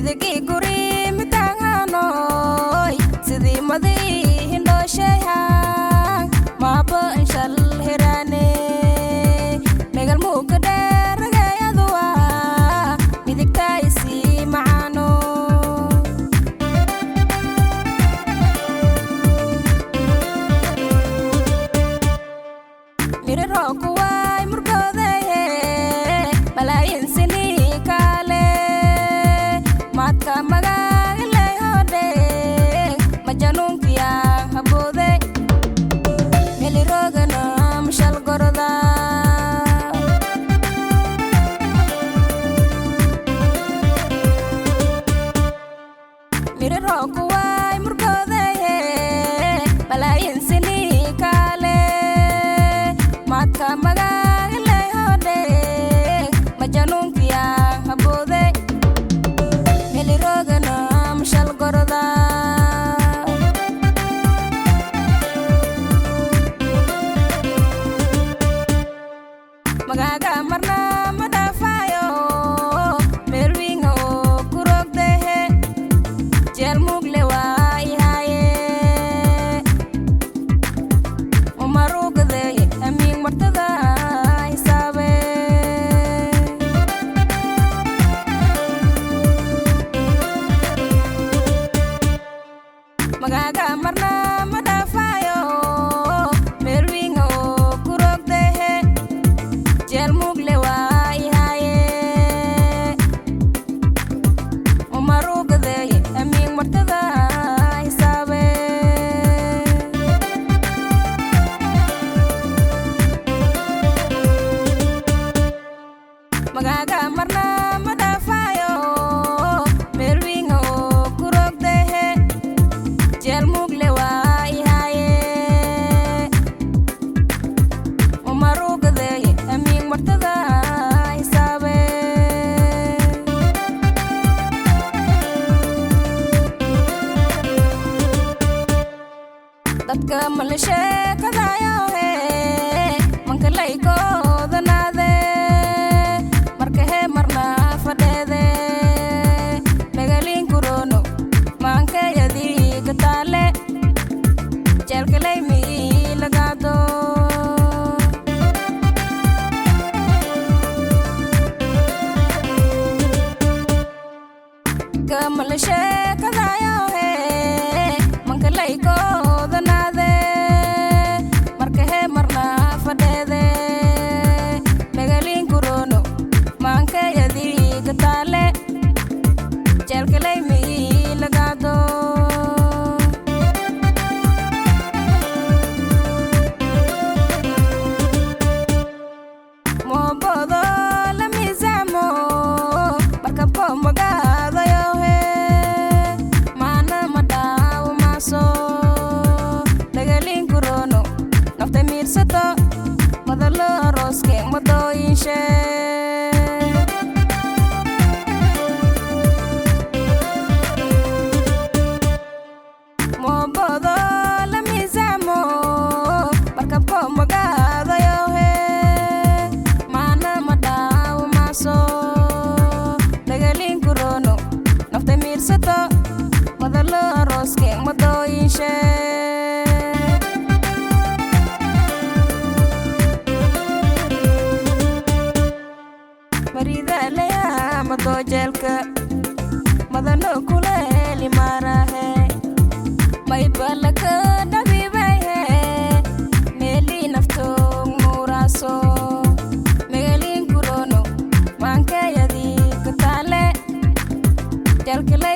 midigi guri mitanganoy sidii madihin dhoosheeha maaba inshal hirane megal muuka dheeragayadua midigtaisi macaano miriro kuway murgoodeye malaayin sini kaale maadka magaalay hodhe majanuunkiya haboode melirogana mashal goroda miriro kuway murgoodeye malaayin sini kaale maadka magaalay hodhe majanuunkiya haboode melirogana mashal goroda magaga marna madafayo melwinga oo kurogdehe jeel mugle waa ihaye umarugade amiin martada hisaabe magaga marna madafayo melwinga oo kurogdehe jeel mugle waa ihaye umarugade amiin martada hisaabe magaga marna madafayo melwinga oo kurogdehe jeel mugle waa ihaye umarugade amiin martada hisaabe dadka malashekadayohe mankalaykoodanaade markahe marna fadheede megalin kurono maankayadii gataale jeelkalay mii lagaado kamalashekadayohe mankalaykoodanaade markahe marna fadheede megalin kurono maankayadii gataale jeelkalay mii lagaado moobodo la miisaamo markabko magaadayohe maana madhaawo maaso megalin kurono nafta miirsato madalo arooske madooyinshe moobodo la miisaamo markabko magaadayohe maana madhaawo maaso megalin kurono nafta miirsato madalo arooske madooyinshe maridalaya madoojeelka madano kuleeli maarahe maybalaka dhabibayhe meeli naftoog muuraaso megalin kurono maankayadii gataale jeelkalay